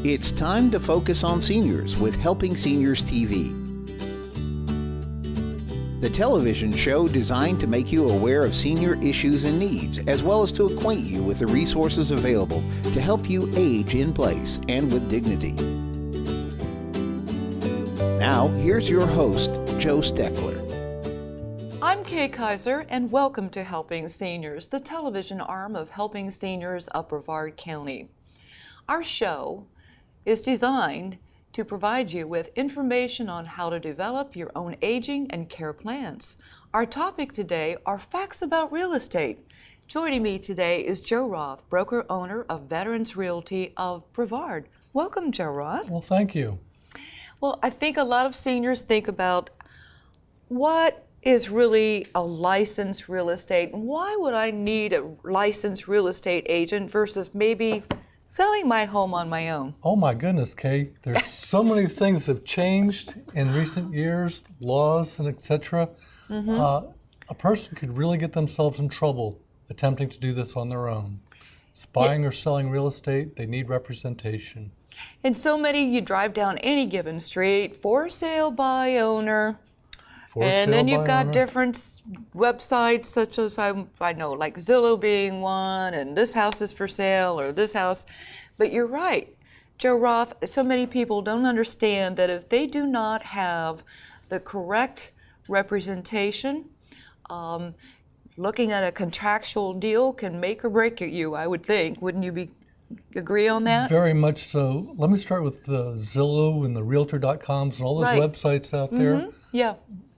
It's time to focus on seniors with Helping Seniors TV. The television show designed to make you aware of senior issues and needs, as well as to acquaint you with the resources available to help you age in place and with dignity. Now, here's your host, Joe Steckler. I'm Kay Kaiser, and welcome to Helping Seniors, the television arm of Helping Seniors of Brevard County. Our show is designed to provide you with information on how to develop your own aging and care plans. Our topic today are facts about real estate. Joining me today is Joe Roth, broker-owner of Veterans Realty of Brevard. Welcome, Joe Roth. Well, thank you. Well, I think a lot of seniors think about what is really a licensed real estate. Why would I need a licensed real estate agent versus maybe selling my home on my own? Oh my goodness, Kay. There's so many things have changed in recent years, laws and etc. A person could really get themselves in trouble attempting to do this on their own. It's buying or selling real estate, they need representation. And so many, you drive down any given street, for sale by owner. And then you've got different websites such as I know, like Zillow being one, and this house is for sale, or this house. But you're right, Joe Roth, so many people don't understand that if they do not have the correct representation, looking at a contractual deal can make or break you, I would think. Wouldn't you agree on that? Very much so. Let me start with the Zillow and the Realtor.coms and all those websites out there. Yeah.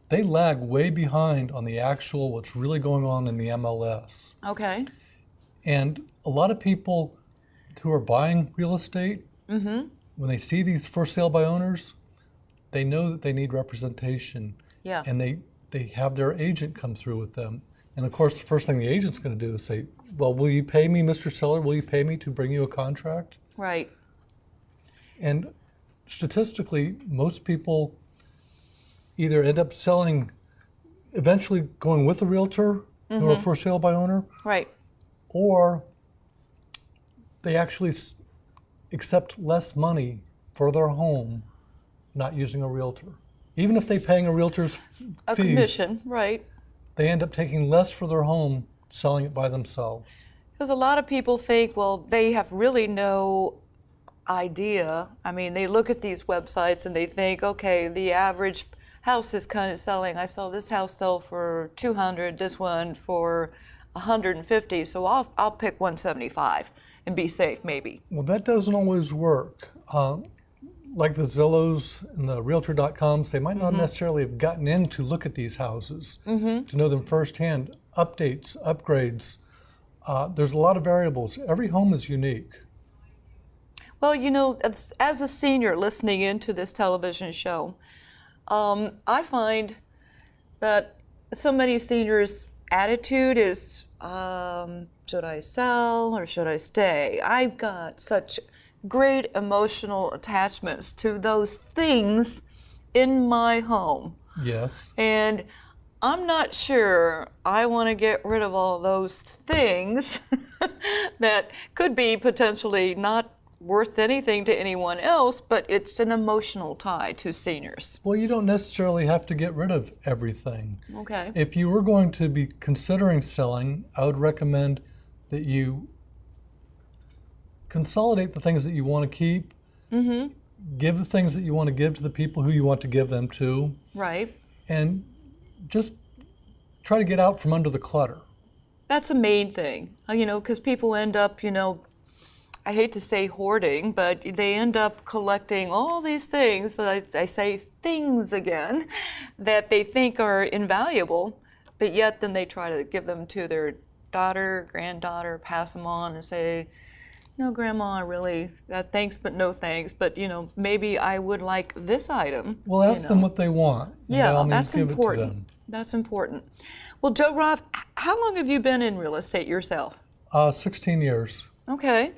They lag way behind on the actual what's really going on in the MLS. Okay. And a lot of people who are buying real estate, when they see these for sale by owners, they know that they need representation. Yeah. And they have their agent come through with them. And of course, the first thing the agent's going to do is say, well, will you pay me, Mr. Seller? Will you pay me to bring you a contract? Right. And statistically, most people either end up selling, eventually going with a realtor who are for sale by owner, right, or they actually accept less money for their home not using a realtor. Even if they're paying a realtor's fees, commission, right, they end up taking less for their home selling it by themselves. Because a lot of people think, well, they have really no idea. I mean, they look at these websites and they think, okay, the average house is kind of selling. I saw this house sell for 200, this one for 150, so I'll pick 175 and be safe, maybe. Well, that doesn't always work. Like the Zillows and the Realtor.coms, they might not necessarily have gotten in to look at these houses, to know them firsthand. Updates, upgrades, there's a lot of variables. Every home is unique. Well, you know, as a senior listening into this television show, I find that so many seniors' attitude is, should I sell or should I stay? I've got such great emotional attachments to those things in my home. Yes. And I'm not sure I want to get rid of all those things that could be potentially not worth anything to anyone else, but it's an emotional tie to seniors. Well, you don't necessarily have to get rid of everything. Okay. If you were going to be considering selling, I would recommend that you consolidate the things that you want to keep, give the things that you want to give to the people who you want to give them to, right, and just try to get out from under the clutter. That's a main thing, you know, because people end up, you know, I hate to say hoarding, but they end up collecting all these things, that I say things again, that they think are invaluable, but yet then they try to give them to their daughter, granddaughter, pass them on and say, no, Grandma, really, thanks but no thanks, but, you know, maybe I would like this item. Well, ask them what they want. Yeah, that's important. That's important. Well, Joe Roth, how long have you been in real estate yourself? 16 years. Okay.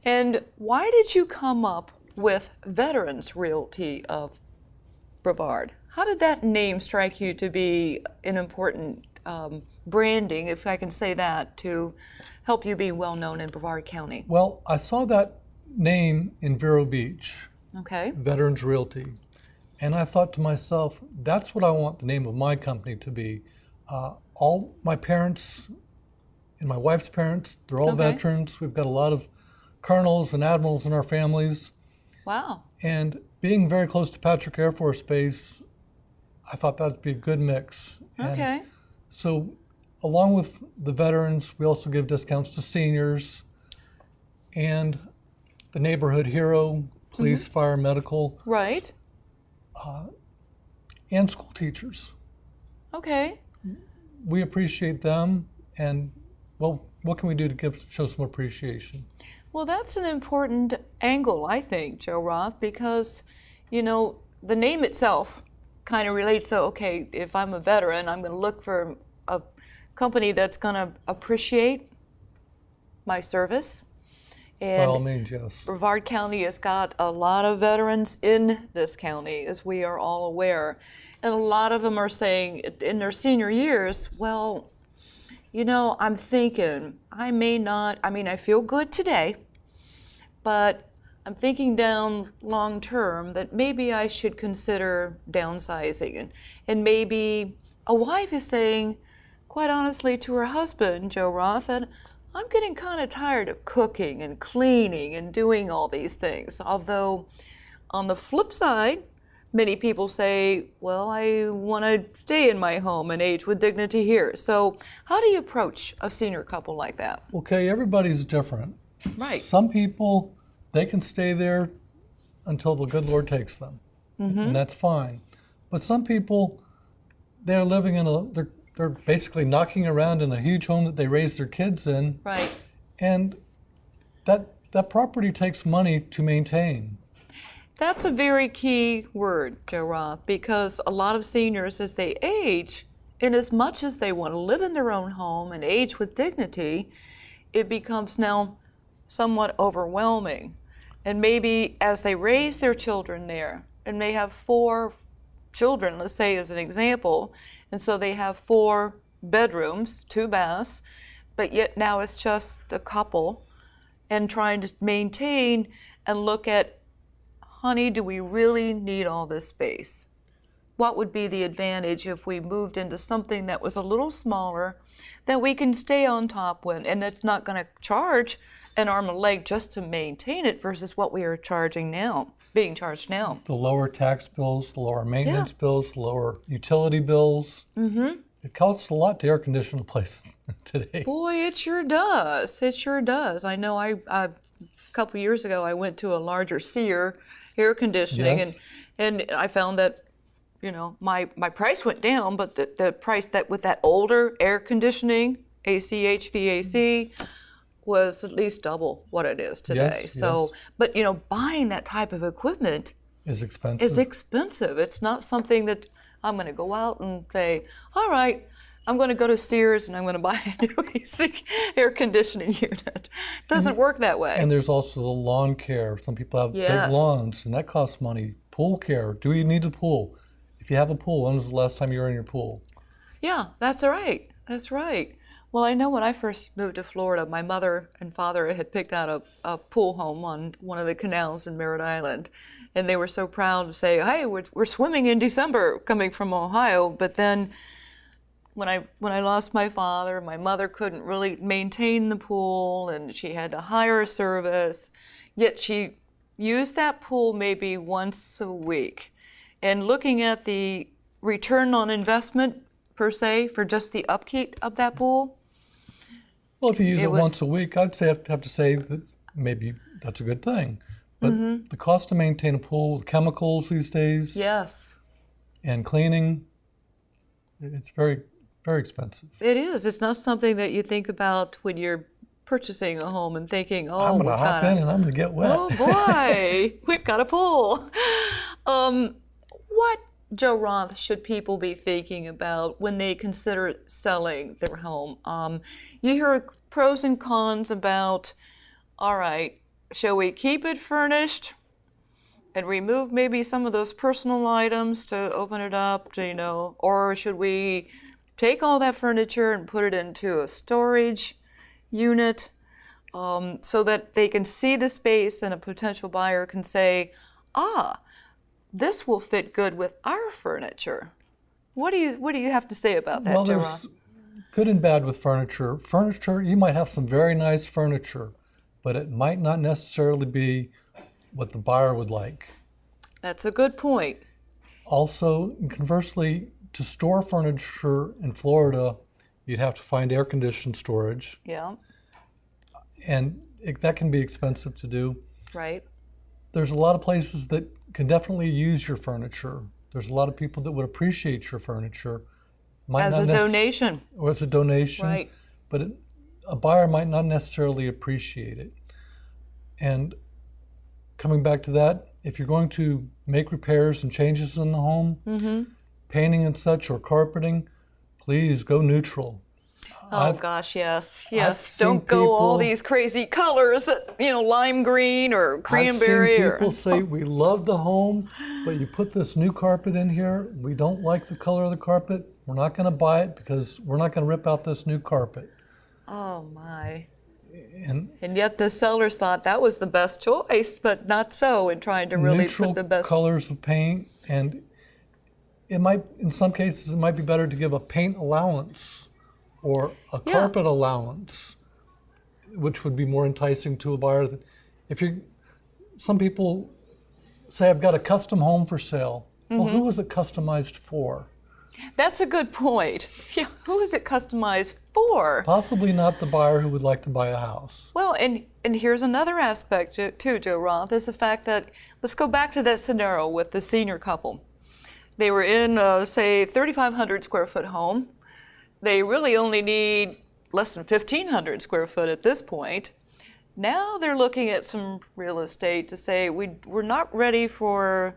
And why did you come up with Veterans Realty of Brevard? How did that name strike you to be an important branding, if I can say that, to help you be well known in Brevard County? Well, I saw that name in Vero Beach, Okay. Veterans Realty. And I thought to myself, that's what I want the name of my company to be. All my parents and my wife's parents, they're all Okay. veterans. We've got a lot of colonels and admirals in our families. Wow. And being very close to Patrick Air Force Base, I thought that would be a good mix. Okay. And so along with the veterans, we also give discounts to seniors and the neighborhood hero, police, fire, medical, Right. and school teachers. Okay. We appreciate them, and well, what can we do to show some appreciation? Well, that's an important angle, I think, Joe Roth, because, the name itself kind of relates to, okay, if I'm a veteran, I'm going to look for a company that's going to appreciate my service. By all And means, yes. Brevard County has got a lot of veterans in this county, as we are all aware. And a lot of them are saying in their senior years, well, I'm thinking I feel good today, but I'm thinking down long term that maybe I should consider downsizing. And maybe a wife is saying, quite honestly, to her husband, Joe Roth, that I'm getting kind of tired of cooking and cleaning and doing all these things. Although, on the flip side, many people say, well, I want to stay in my home and age with dignity here. So how do you approach a senior couple like that? Okay, everybody's different. Right. Some people, they can stay there until the good Lord takes them, and that's fine. But some people, they're living they're basically knocking around in a huge home that they raised their kids in, Right. and that property takes money to maintain. That's a very key word, Joe Roth, because a lot of seniors, as they age, in as much as they want to live in their own home and age with dignity, it becomes now somewhat overwhelming. And maybe as they raise their children there, and they have 4 children, let's say as an example, and so they have 4 bedrooms, 2 baths, but yet now it's just the couple, and trying to maintain and look at, honey, do we really need all this space? What would be the advantage if we moved into something that was a little smaller, that we can stay on top with, and it's not going to charge an arm and a leg just to maintain it versus what we are being charged now. The lower tax bills, the lower maintenance bills, the lower utility bills. It costs a lot to air condition a place today. Boy, it sure does. It sure does. I know a couple years ago I went to a larger Sear air conditioning, Yes. and I found that my price went down, but the price that with that older air conditioning, AC, HVAC, was at least double what it is today. Yes, So, yes. but buying that type of equipment Is expensive. is expensive. It's not something that I'm going to go out and say, all right, I'm going to go to Sears and I'm going to buy a new AC air conditioning unit. It doesn't work that way. And there's also the lawn care. Some people have Yes. big lawns, and that costs money. Pool care. Do you need a pool? If you have a pool, when was the last time you were in your pool? Yeah, that's right. That's right. Well, I know when I first moved to Florida, my mother and father had picked out a pool home on one of the canals in Merritt Island. And they were so proud to say, hey, we're swimming in December coming from Ohio. But then when I lost my father, my mother couldn't really maintain the pool, and she had to hire a service. Yet she used that pool maybe once a week. And looking at the return on investment, per se, for just the upkeep of that pool, Well, if you use It it was- once a week, I'd have to say that maybe that's a good thing. But the cost to maintain a pool with chemicals these days yes, and cleaning, it's very, very expensive. it is. It's not something that you think about when you're purchasing a home and thinking, oh, I'm going to we've hop got in and I'm going to get wet. Oh boy, we've got a pool. What, Joe Roth, should people be thinking about when they consider selling their home? You hear pros and cons about, all right, shall we keep it furnished and remove maybe some of those personal items to open it up, or should we take all that furniture and put it into a storage unit? so that they can see the space and a potential buyer can say, this will fit good with our furniture. What do you have to say about that, Well, Joe there's Roth? good and bad with furniture. Furniture, you might have some very nice furniture, but it might not necessarily be what the buyer would like. That's a good point. Also, conversely, to store furniture in Florida, you'd have to find air-conditioned storage, Yeah, and that can be expensive to do. right. There's a lot of places that can definitely use your furniture. There's a lot of people that would appreciate your furniture. As a donation. Or as a donation. Right. But a buyer might not necessarily appreciate it. And coming back to that, if you're going to make repairs and changes in the home, painting and such, or carpeting, please go neutral. Oh gosh, yes. seen Don't go all people- these crazy colors that, lime green or cranberry. I've seen people say, we love the home, but you put this new carpet in here, we don't like the color of the carpet, we're not going to buy it because we're not going to rip out this new carpet. Oh my. And yet the sellers thought that was the best choice, but not so in trying to really neutral put the best. colors of paint, and it might, in some cases, it might be better to give a paint allowance or a carpet allowance, which would be more enticing to a buyer. Some people say, I've got a custom home for sale. Well, who is it customized for? That's a good point. Yeah, who is it customized for? Possibly not the buyer who would like to buy a house. Well, and here's another aspect too, Joe Roth, is the fact that, let's go back to that scenario with the senior couple. They were in, say, 3,500 square foot home. They really only need less than 1,500 square foot at this point. Now they're looking at some real estate to say, we're not ready for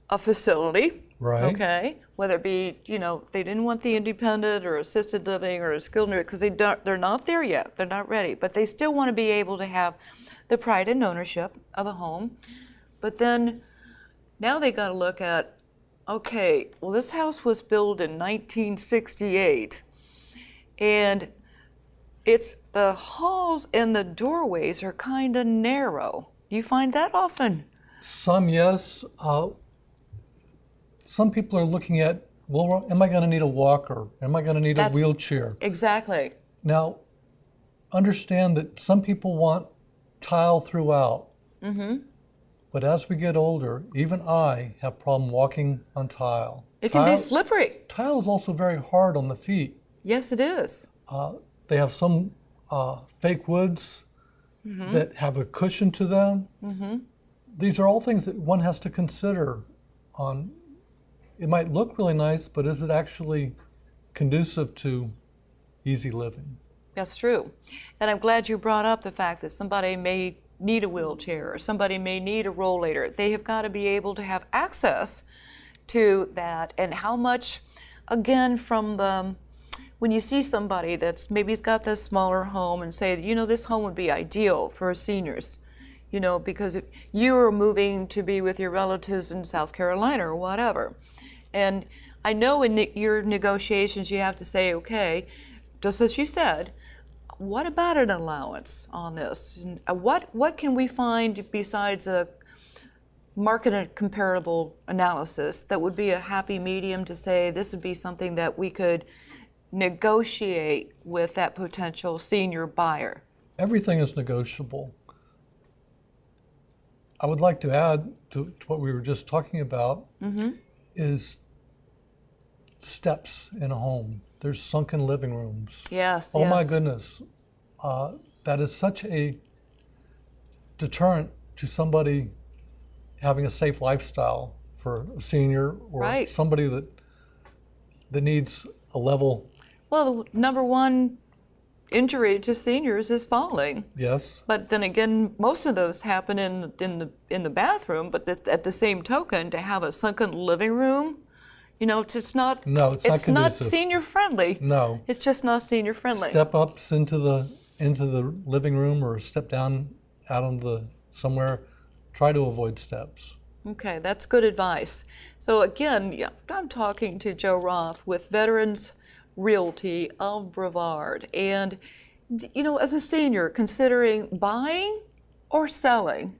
a facility. Right. Okay. Whether it be, they didn't want the independent or assisted living or a skilled nursing, because they're not there yet. They're not ready. But they still want to be able to have the pride and ownership of a home. But then now they got to look at, okay, well, this house was built in 1968, and the halls and the doorways are kind of narrow. Do you find that often? Some, yes. Some people are looking at, well, am I going to need a walker? Am I going to need a wheelchair? Exactly. Now, understand that some people want tile throughout. But as we get older, even I have problem walking on tile. It can be slippery. Tile is also very hard on the feet. Yes, it is. They have some fake woods that have a cushion to them. These are all things that one has to consider on. It might look really nice, but is it actually conducive to easy living? That's true. And I'm glad you brought up the fact that somebody may need a wheelchair or somebody may need a rollator. They have got to be able to have access to that. And how much, again, when you see somebody that's maybe got this smaller home and say, this home would be ideal for seniors, because if you are moving to be with your relatives in South Carolina or whatever. And I know in your negotiations you have to say, okay, just as you said, what about an allowance on this? And what can we find besides a market and comparable analysis that would be a happy medium to say this would be something that we could negotiate with that potential senior buyer? Everything is negotiable. I would like to add to what we were just talking about is steps in a home. There's sunken living rooms. Yes. Oh my goodness. That is such a deterrent to somebody having a safe lifestyle for a senior or somebody that needs a level. Well, the number one injury to seniors is falling. Yes. But then again, most of those happen in the bathroom. But at the same token, to have a sunken living room, it's not. No, it's not conducive. Not senior friendly. No. It's just not senior friendly. Step ups into the living room or step down out on somewhere. Try to avoid steps. Okay, that's good advice. So again, I'm talking to Joe Roth with Veterans Realty of Brevard, and You know, as a senior considering buying or selling,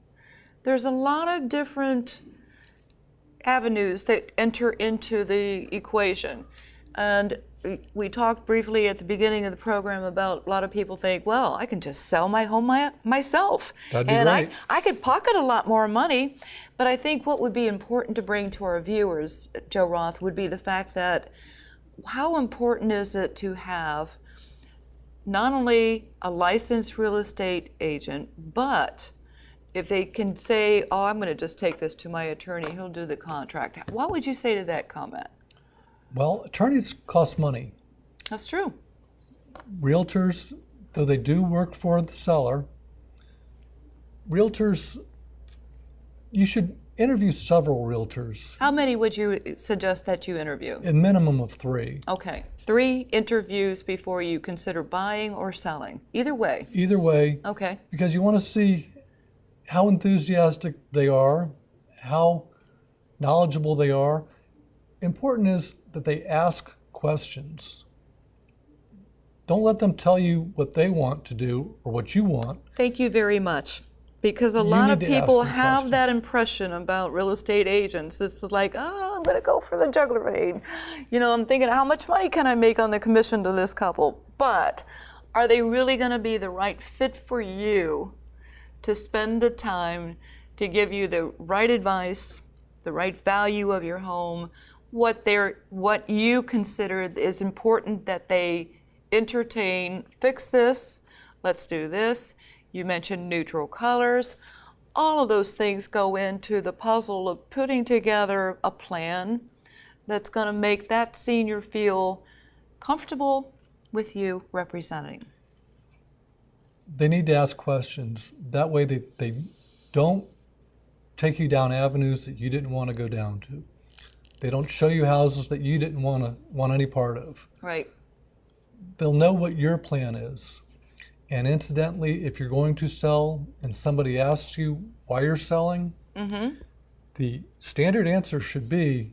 there's a lot of different avenues that enter into the equation. And we talked briefly at the beginning of the program about a lot of people think, well, I can just sell my home myself. That'd be and right. I could pocket a lot more money. But I think what would be important to bring to our viewers, Joe Roth, would be the fact that how important is it to have not only a licensed real estate agent, but if they can say, oh, I'm going to just take this to my attorney, he'll do the contract. What would you say to that comment? Well, attorneys cost money. That's true. Realtors, though they do work for the seller, realtors, you should interview several realtors. How many would you suggest that you interview? A minimum of 3. Okay, 3 interviews before you consider buying or selling. Either way. Either way, Okay. because you want to see how enthusiastic they are, how knowledgeable they are. Important is that they ask questions. Don't let them tell you what they want to do or what you want. Thank you very much. Because a You lot of need to ask people them have questions. that impression about real estate agents. It's like, oh, I'm going to go for the juggler rate. You know, I'm thinking, how much money can I make on the commission to this couple? But are they really going to be the right fit for you to spend the time to give you the right advice, the right value of your home, what you consider is important that they entertain, fix this, let's do this. You mentioned neutral colors. All of those things go into the puzzle of putting together a plan that's going to make that senior feel comfortable with you representing. They need to ask questions. That way they don't take you down avenues that you didn't want to go down to. They don't show you houses that you didn't want any part of. Right. They'll know what your plan is. And incidentally, if you're going to sell and somebody asks you why you're selling, the standard answer should be,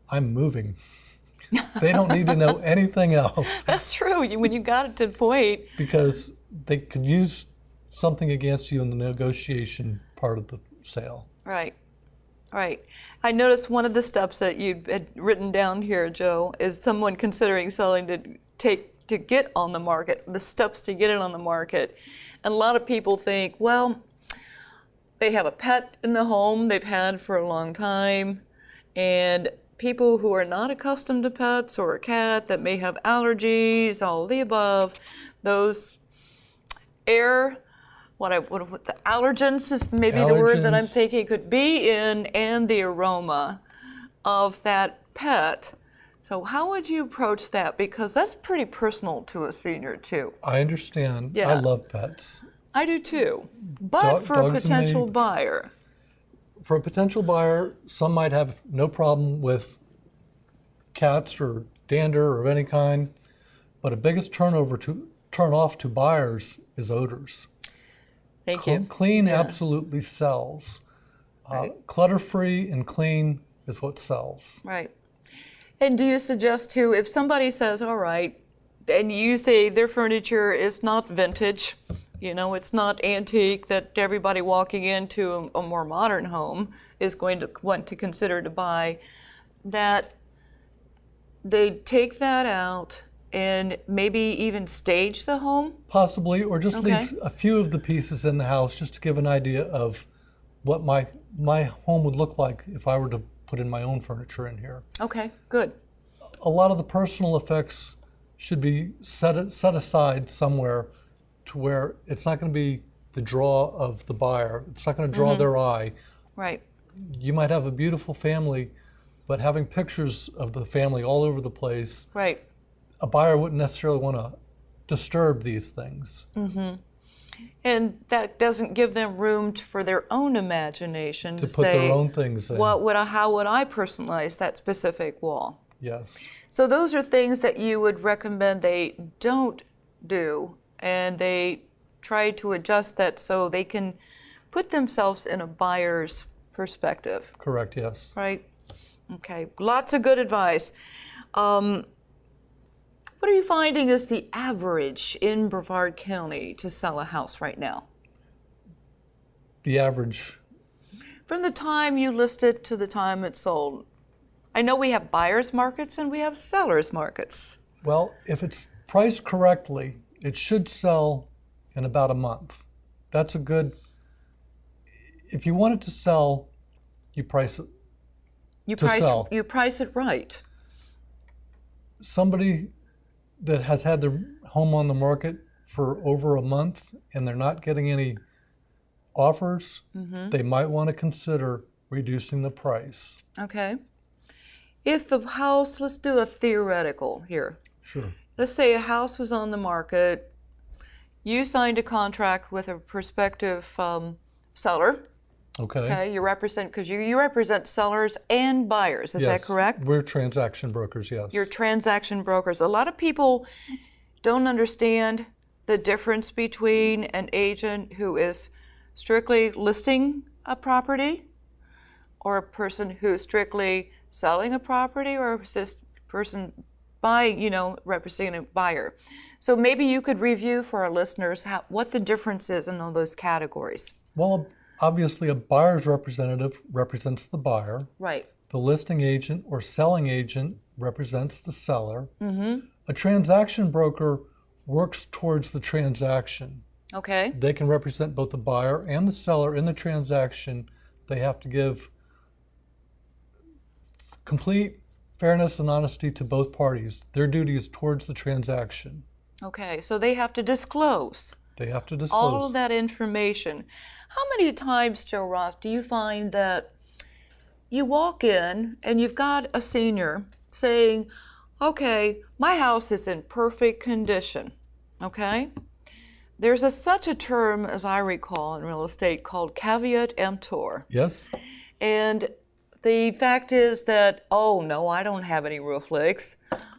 I'm moving. They don't need to know anything else. That's true. When you got it to the point. Because they could use something against you in the negotiation part of the sale. Right. Right. I noticed one of the steps that you had written down here, Joe, is someone considering selling to get on the market, the steps to get it on the market. And a lot of people think, well, they have a pet in the home they've had for a long time, and people who are not accustomed to pets or a cat that may have allergies, all of the above, those the allergens is maybe the word that I'm Allergens. thinking could be in, and the aroma of that pet. So how would you approach that? Because that's pretty personal to a senior too. I understand. Yeah. I love pets. I do too. But for a dogs and potential me. buyer, For a potential buyer, some might have no problem with cats or dander of any kind, but a biggest turn off to buyers is odors. thank you. Clean absolutely sells. Clutter-free and clean is what sells. Right. And do you suggest too, if somebody says, all right, and you say their furniture is not vintage, you know, it's not antique, that everybody walking into a more modern home is going to want to consider to buy, that they take that out and maybe even stage the home? Possibly, or just Okay. leave a few of the pieces in the house just to give an idea of what my home would look like if I were to put in my own furniture in here. Okay, good. A lot of the personal effects should be set aside somewhere to where it's not going to be the draw of the buyer. It's not going to draw their eye. Right. You might have a beautiful family, but having pictures of the family all over the place, Right. a buyer wouldn't necessarily want to disturb these things. And that doesn't give them room for their own imagination to put say, their own things in. how would I personalize that specific wall? Yes. So those are things that you would recommend they don't do, and they try to adjust that so they can put themselves in a buyer's perspective, Correct, yes. right? Okay, lots of good advice. What are you finding is the average in Brevard County to sell a house right now? The average. From the time you list it to the time it's sold. I know we have buyers markets and we have sellers markets. Well, if it's priced correctly, it should sell in about a month. That's a good, if you want it to sell, you price it sell. You price it right. Somebody that has had their home on the market for over a month and they're not getting any offers, they might want to consider reducing the price. Okay. If the house, let's do a theoretical here. Sure. Let's say a house was on the market, you signed a contract with a prospective seller. Okay, you represent, because you represent sellers and buyers, is Yes, that correct? We're transaction brokers, yes. You're transaction brokers. A lot of people don't understand the difference between an agent who is strictly listing a property or a person who's strictly selling a property or a person buying, representing a buyer. So maybe you could review for our listeners what the difference is in all those categories. Well, obviously a buyer's representative represents the buyer. Right. The listing agent or selling agent represents the seller. A transaction broker works towards the transaction. Okay. They can represent both the buyer and the seller in the transaction. They have to give complete fairness and honesty to both parties. Their duty is towards the transaction. Okay, so they have to disclose. They have to disclose all of that information. How many times, Joe Roth, do you find that you walk in and you've got a senior saying, okay, my house is in perfect condition, okay? There's such a term, as I recall, in real estate called caveat emptor. Yes. And the fact is that, oh, no, I don't have any roof leaks.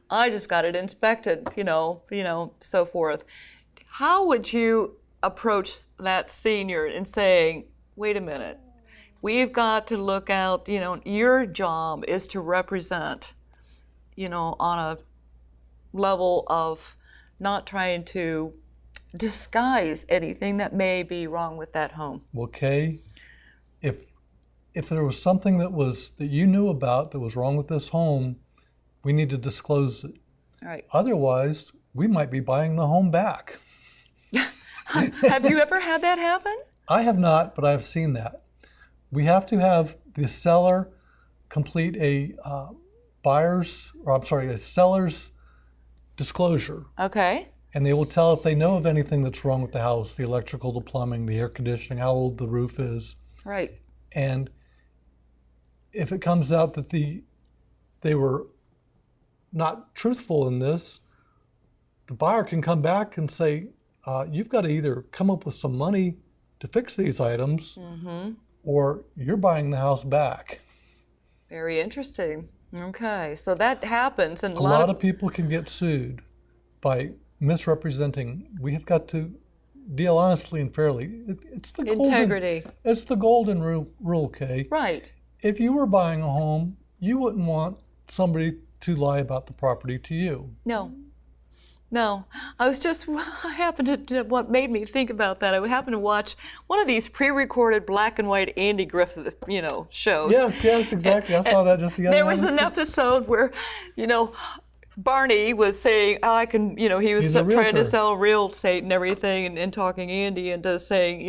I just got it inspected, so forth. How would you approach that senior in saying, wait a minute, we've got to look out, your job is to represent, on a level of not trying to disguise anything that may be wrong with that home. Okay. If there was something that you knew about that was wrong with this home, we need to disclose it. All right. Otherwise, we might be buying the home back. Have you ever had that happen? I have not, but I've seen that. We have to have the seller complete a seller's disclosure. Okay. And they will tell if they know of anything that's wrong with the house, the electrical, the plumbing, the air conditioning, how old the roof is. Right. And if it comes out that they were not truthful in this, the buyer can come back and say, you've got to either come up with some money to fix these items, or you're buying the house back. Very interesting. Okay, so that happens. And a lot of people can get sued by misrepresenting. We have got to deal honestly and fairly. It's the integrity. It's the golden rule, Kay. Right. If you were buying a home, you wouldn't want somebody to lie about the property to you. No, what made me think about that, I happened to watch one of these pre-recorded black and white Andy Griffith, shows. Yes, exactly. I saw that just the other day. There was an episode where, Barney was saying, he was trying to sell real estate and everything and talking Andy into saying,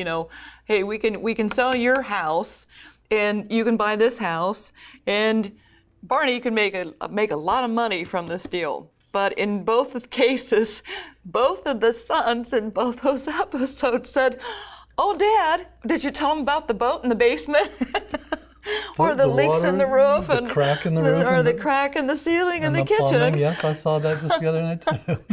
hey, we can sell your house and you can buy this house, and Barney can make a lot of money from this deal. But in both of the cases, both of the sons in both those episodes said, oh, Dad, did you tell him about the boat in the basement? Or the leaks water, in the roof, the crack in the roof, or the crack in the ceiling in the kitchen. Plumbing. Yes, I saw that just the other night too.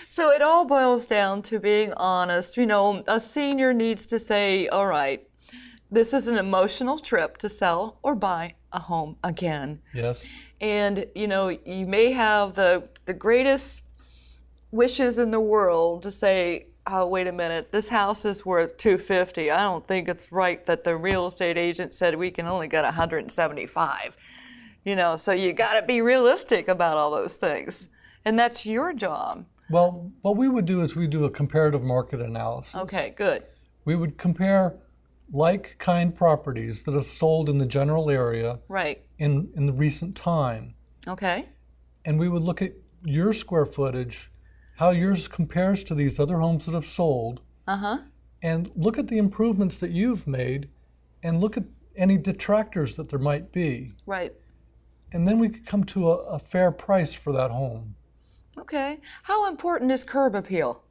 So it all boils down to being honest. A senior needs to say, all right, this is an emotional trip to sell or buy a home again. Yes. And, you may have the greatest wishes in the world to say, oh, wait a minute, this house is worth $250. I don't think it's right that the real estate agent said we can only get $175. So you got to be realistic about all those things. And that's your job. Well, what we would do is we do a comparative market analysis. Okay, good. We would compare like-kind properties that have sold in the general area Right. in the recent time. Okay. And we would look at your square footage, how yours compares to these other homes that have sold, and look at the improvements that you've made, and look at any detractors that there might be. Right. And then we could come to a fair price for that home. Okay. How important is curb appeal?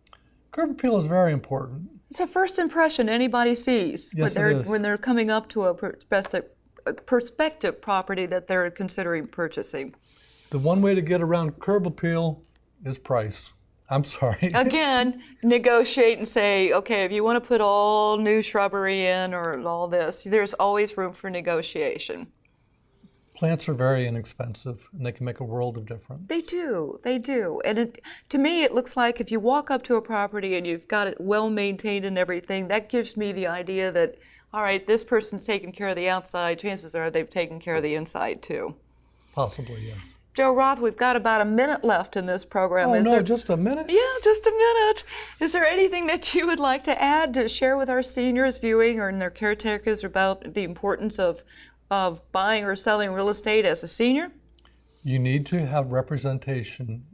Curb appeal is very important. It's a first impression anybody sees Yes, it is. when they're coming up to a prospective property that they're considering purchasing. The one way to get around curb appeal is price. I'm sorry. Again, negotiate and say, okay, if you want to put all new shrubbery in or all this, there's always room for negotiation. Plants are very inexpensive, and they can make a world of difference. They do. And to me, it looks like if you walk up to a property and you've got it well maintained and everything, that gives me the idea that, all right, this person's taking care of the outside. Chances are they've taken care of the inside too. Possibly, yes. Joe Roth, we've got about a minute left in this program. Oh, just a minute? Yeah, just a minute. Is there anything that you would like to add to share with our seniors viewing or their caretakers about the importance of buying or selling real estate as a senior? You need to have representation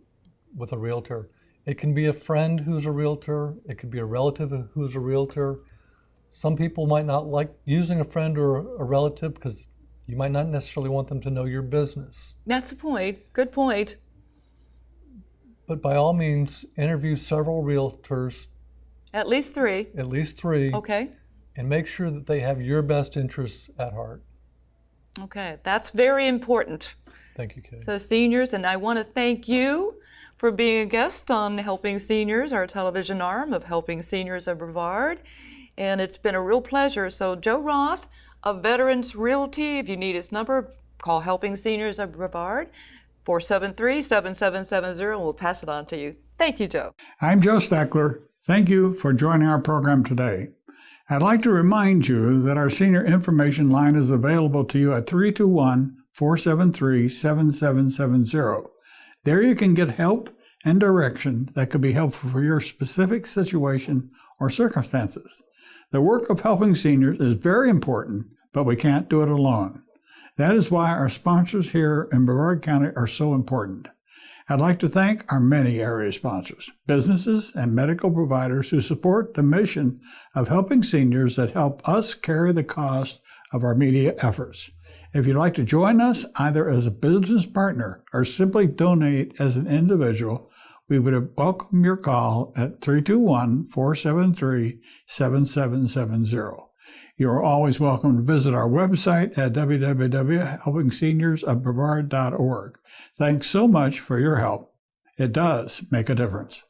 with a realtor. It can be a friend who's a realtor. It could be a relative who's a realtor. Some people might not like using a friend or a relative because you might not necessarily want them to know your business. That's the point. Good point. But by all means, interview several realtors. At least three. At least three. Okay. And make sure that they have your best interests at heart. Okay, that's very important. Thank you, Kay. So seniors, and I want to thank you for being a guest on Helping Seniors, our television arm of Helping Seniors of Brevard. And it's been a real pleasure. So Joe Roth of Veterans Realty, if you need his number, call Helping Seniors of Brevard, 473-7770, and we'll pass it on to you. Thank you, Joe. I'm Joe Steckler. Thank you for joining our program today. I'd like to remind you that our senior information line is available to you at 321-473-7770. There you can get help and direction that could be helpful for your specific situation or circumstances. The work of helping seniors is very important, but we can't do it alone. That is why our sponsors here in Brevard County are so important. I'd like to thank our many area sponsors, businesses, and medical providers who support the mission of helping seniors that help us carry the cost of our media efforts. If you'd like to join us either as a business partner or simply donate as an individual, we would welcome your call at 321-473-7770. You are always welcome to visit our website at www.helpingseniorsofbrevard.org. Thanks so much for your help. It does make a difference.